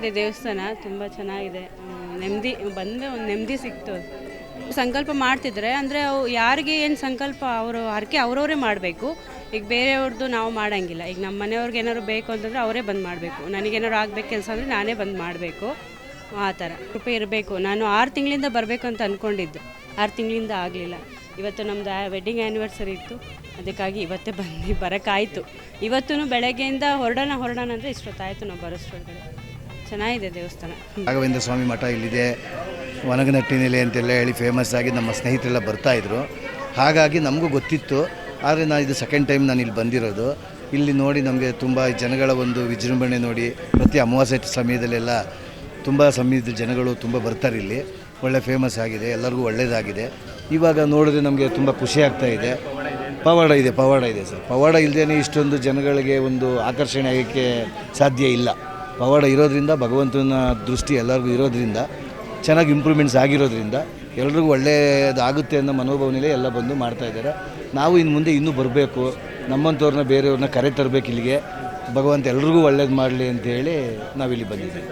ಚೆನ್ನಾಗಿದೆ ದೇವಸ್ಥಾನ, ತುಂಬ ಚೆನ್ನಾಗಿದೆ. ನೆಮ್ಮದಿ ಬಂದರೆ ಒಂದು ನೆಮ್ಮದಿ ಸಿಕ್ತು. ಸಂಕಲ್ಪ ಮಾಡ್ತಿದ್ರೆ ಅಂದರೆ ಯಾರಿಗೆ ಏನು ಸಂಕಲ್ಪ ಅವರು ಹರಕೆ ಅವರವರೇ ಮಾಡಬೇಕು. ಈಗ ಬೇರೆಯವ್ರದ್ದು ನಾವು ಮಾಡೋಂಗಿಲ್ಲ. ಈಗ ನಮ್ಮ ಮನೆಯವ್ರಿಗೆ ಏನಾದ್ರು ಬೇಕು ಅಂತಂದರೆ ಅವರೇ ಬಂದು ಮಾಡಬೇಕು. ನನಗೇನಾದ್ರು ಆಗಬೇಕು ಕೆಲಸ ಅಂದರೆ ನಾನೇ ಬಂದು ಮಾಡಬೇಕು. ಆ ಥರ ಕೃಪೆ ಇರಬೇಕು. ನಾನು 6 ತಿಂಗಳಿಂದ ಬರಬೇಕು ಅಂತ ಅಂದ್ಕೊಂಡಿದ್ದೆ, 6 ತಿಂಗಳಿಂದ ಆಗಲಿಲ್ಲ. ಇವತ್ತು ನಮ್ಮದು ವೆಡ್ಡಿಂಗ್ ಆ್ಯನಿವರ್ಸರಿ ಇತ್ತು, ಅದಕ್ಕಾಗಿ ಇವತ್ತೇ ಬರೋಕ್ಕಾಯಿತು. ಇವತ್ತೂ ಬೆಳಗ್ಗೆಯಿಂದ ಹೊರಡೋಣ ಅಂದರೆ ಇಷ್ಟೊತ್ತಾಯಿತು ನಾವು ಬರೋಷ್ಟೊಳಗಡೆ. ಚೆನ್ನಾಗಿದೆ ದೇವಸ್ಥಾನ. ರಾಘವೇಂದ್ರ ಸ್ವಾಮಿ ಮಠ ಇಲ್ಲಿದೆ, ಒಣಗನಟ್ಟಿನೆಲೆ ಅಂತೆಲ್ಲ ಹೇಳಿ ಫೇಮಸ್ ಆಗಿ ನಮ್ಮ ಸ್ನೇಹಿತರೆಲ್ಲ ಬರ್ತಾಯಿದ್ರು. ಹಾಗಾಗಿ ನಮಗೂ ಗೊತ್ತಿತ್ತು. ಆದರೆ ನಾನು ಇದು ಸೆಕೆಂಡ್ ಟೈಮ್ ನಾನು ಇಲ್ಲಿ ಬಂದಿರೋದು. ಇಲ್ಲಿ ನೋಡಿ ನಮಗೆ ತುಂಬ ಜನಗಳ ಒಂದು ವಿಜೃಂಭಣೆ ನೋಡಿ, ಪ್ರತಿ ಅಮಾವಾಸ್ಯೆ ಸಮಯದಲ್ಲೆಲ್ಲ ತುಂಬ ಸಮಯದ ಜನಗಳು ತುಂಬ ಬರ್ತಾರೆ. ಇಲ್ಲಿ ಒಳ್ಳೆ ಫೇಮಸ್ ಆಗಿದೆ, ಎಲ್ಲರಿಗೂ ಒಳ್ಳೆಯದಾಗಿದೆ. ಇವಾಗ ನೋಡಿದ್ರೆ ನಮಗೆ ತುಂಬ ಖುಷಿ ಆಗ್ತಾ ಇದೆ. ಪವಾಡ ಇದೆ ಸರ್. ಪವಾಡ ಇಲ್ಲದೇ ಇಷ್ಟೊಂದು ಜನಗಳಿಗೆ ಒಂದು ಆಕರ್ಷಣೆ ಆಗೋಕ್ಕೆ ಸಾಧ್ಯ ಇಲ್ಲ. ಪವಾಡ ಇರೋದ್ರಿಂದ, ಭಗವಂತನ ದೃಷ್ಟಿ ಎಲ್ಲರಿಗೂ ಇರೋದ್ರಿಂದ, ಚೆನ್ನಾಗಿ ಇಂಪ್ರೂವ್ಮೆಂಟ್ಸ್ ಆಗಿರೋದ್ರಿಂದ ಎಲ್ರಿಗೂ ಒಳ್ಳೆಯದಾಗುತ್ತೆ ಅನ್ನೋ ಮನೋಭಾವನೆಯಲ್ಲೇ ಎಲ್ಲ ಬಂದು ಮಾಡ್ತಾಯಿದ್ದಾರೆ. ನಾವು ಇನ್ನು ಮುಂದೆ ಇನ್ನೂ ಬರಬೇಕು, ನಮ್ಮಂಥವ್ರನ್ನ ಬೇರೆಯವ್ರನ್ನ ಕರೆ ತರಬೇಕು ಇಲ್ಲಿಗೆ. ಭಗವಂತ ಎಲ್ರಿಗೂ ಒಳ್ಳೇದು ಮಾಡಲಿ ಅಂತೇಳಿ ನಾವಿಲ್ಲಿ ಬಂದಿದ್ದೀವಿ.